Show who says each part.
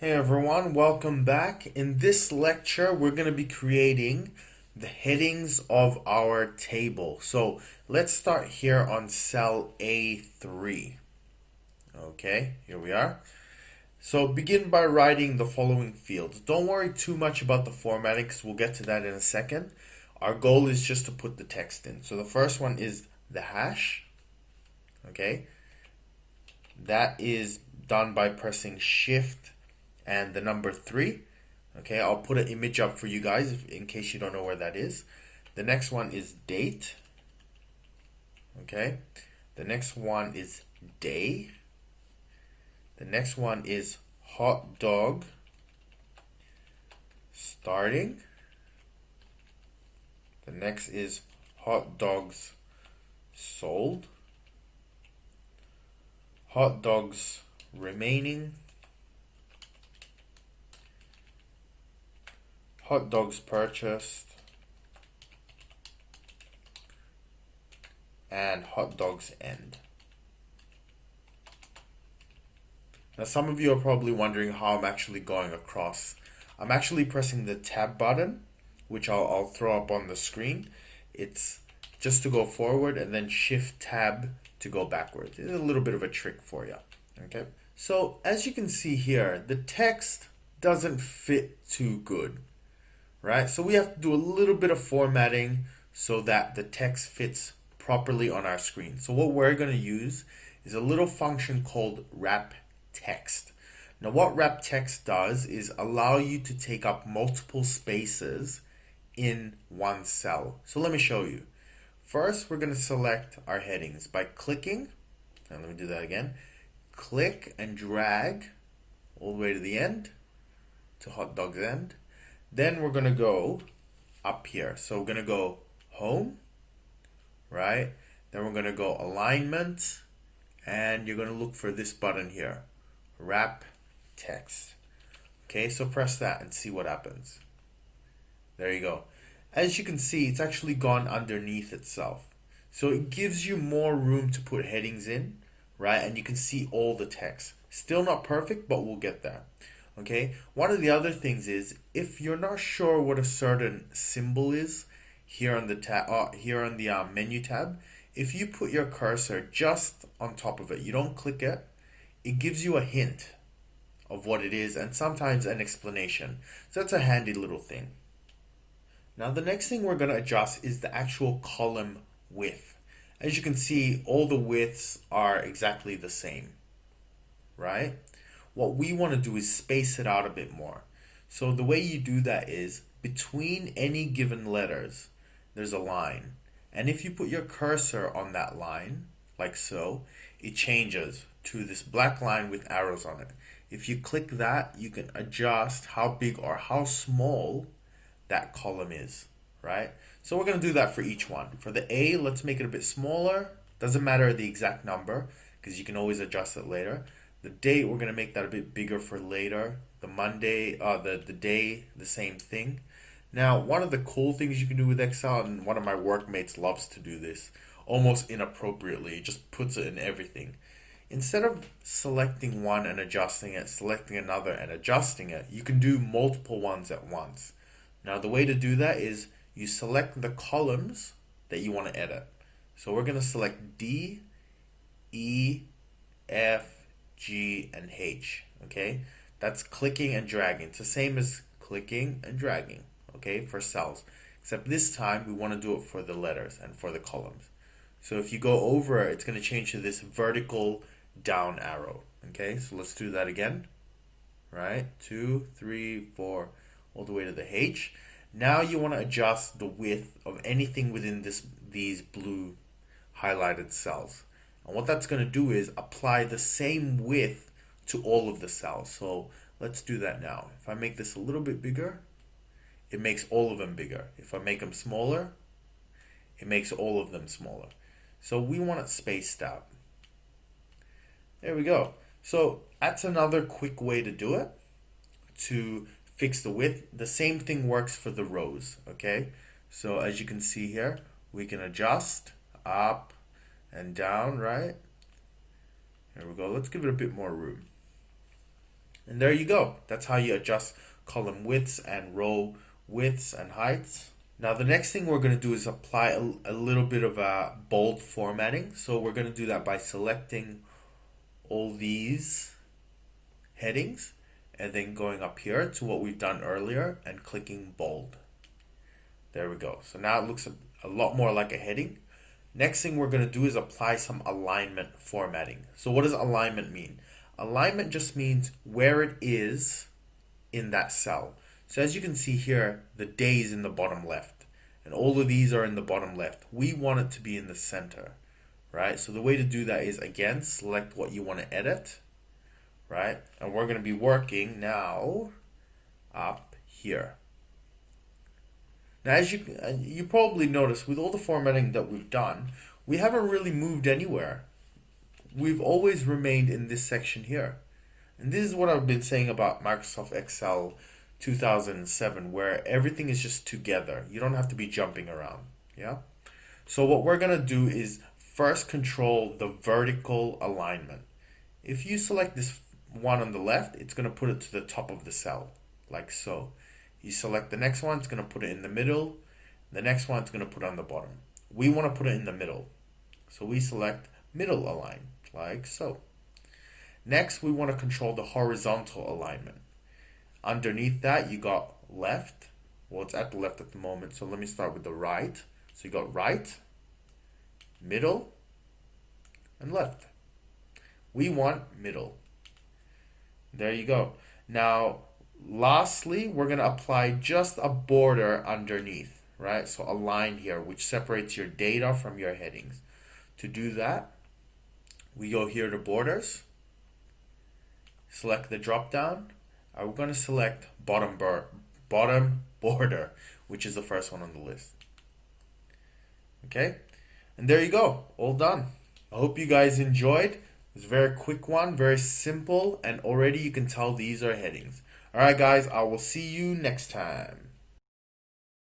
Speaker 1: Hey everyone, welcome back. In this lecture, we're going to be creating the headings of our table. So let's start here on cell A3. Okay, here we are. So begin by writing the following fields. Don't worry too much about the formatting because we'll get to that in a second. Our goal is just to put the text in. So the first one is the hash. Okay, that is done by pressing Shift and the number 3. Okay, I'll put an image up for you guys in case you don't know where that is. The next one is date. Okay, the next one is day. The next one is hot dog starting. The next is hot dogs sold. Hot dogs remaining. Hot dogs purchased. And hot dogs end. Now some of you are probably wondering how I'm actually going across. I'm actually pressing the tab button, which I'll throw up on the screen. It's just to go forward and then Shift tab to go backwards. It's a little bit of a trick for you. Okay. So as you can see here, the text doesn't fit too good, right? So we have to do a little bit of formatting so that the text fits properly on our screen. So what we're going to use is a little function called wrap text. Now what wrap text does is allow you to take up multiple spaces in one cell. So let me show you. First, we're going to select our headings by clicking, and let me do that again. Click and drag all the way to the end, to hot dogs end. Then we're going to go up here. So we're going to go home, right? Then we're going to go alignment, and you're going to look for this button here, wrap text. Okay, so press that and see what happens. There you go. As you can see, it's actually gone underneath itself. So it gives you more room to put headings in, right? And you can see all the text. Still not perfect, but we'll get there. Okay, one of the other things is if you're not sure what a certain symbol is here on the menu tab, if you put your cursor just on top of it, you don't click it, it gives you a hint of what it is and sometimes an explanation. So that's a handy little thing. Now the next thing we're going to adjust is the actual column width. As you can see, all the widths are exactly the same, right? What we want to do is space it out a bit more. So the way you do that is between any given letters, there's a line. And if you put your cursor on that line, like so, it changes to this black line with arrows on it. If you click that, you can adjust how big or how small that column is, right? So we're going to do that for each one. For the A, let's make it a bit smaller. Doesn't matter the exact number because you can always adjust it later. The date, we're going to make that a bit bigger for later. The Monday, the day, the same thing. Now, one of the cool things you can do with Excel, and one of my workmates loves to do this, almost inappropriately, just puts it in everything. Instead of selecting one and adjusting it, selecting another and adjusting it, you can do multiple ones at once. Now, the way to do that is you select the columns that you want to edit. So we're going to select D, E, F, G, and H, okay? That's clicking and dragging. It's the same as clicking and dragging, okay, for cells. Except this time, we want to do it for the letters and for the columns. So if you go over, it's going to change to this vertical down arrow, okay? So let's do that again, right? 2, 3, 4, all the way to the H. Now you want to adjust the width of anything within these blue highlighted cells. And what that's going to do is apply the same width to all of the cells. So let's do that now. If I make this a little bit bigger, it makes all of them bigger. If I make them smaller, it makes all of them smaller. So we want it spaced out. There we go. So that's another quick way to do it, to fix the width. The same thing works for the rows, okay? So as you can see here, we can adjust up and down, right? There we go. Let's give it a bit more room. And there you go. That's how you adjust column widths and row widths and heights. Now the next thing we're going to do is apply a little bit of a bold formatting. So we're going to do that by selecting all these headings and then going up here to what we've done earlier and clicking bold. There we go. So now it looks a lot more like a heading. Next thing we're going to do is apply some alignment formatting. So what does alignment mean? Alignment just means where it is in that cell. So as you can see here, the day is in the bottom left, and all of these are in the bottom left. We want it to be in the center, right? So the way to do that is, again, select what you want to edit, right? And we're going to be working now up here. Now, as you probably noticed, with all the formatting that we've done, we haven't really moved anywhere. We've always remained in this section here. And this is what I've been saying about Microsoft Excel 2007, where everything is just together. You don't have to be jumping around. Yeah. So what we're going to do is first control the vertical alignment. If you select this one on the left, it's going to put it to the top of the cell, like so. You select the next one, it's going to put it in the middle. The next one, it's going to put it on the bottom. We want to put it in the middle. So we select middle align, like so. Next, we want to control the horizontal alignment. Underneath that, you got left. Well, it's at the left at the moment, so let me start with the right. So you got right, middle, and left. We want middle. There you go. Now, lastly, we're going to apply just a border underneath, right? So a line here, which separates your data from your headings. To do that, we go here to borders, select the drop down, and we're going to select bottom border, which is the first one on the list. Okay, and there you go, all done. I hope you guys enjoyed. It's a very quick one, very simple, and already you can tell these are headings. Alright guys, I will see you next time.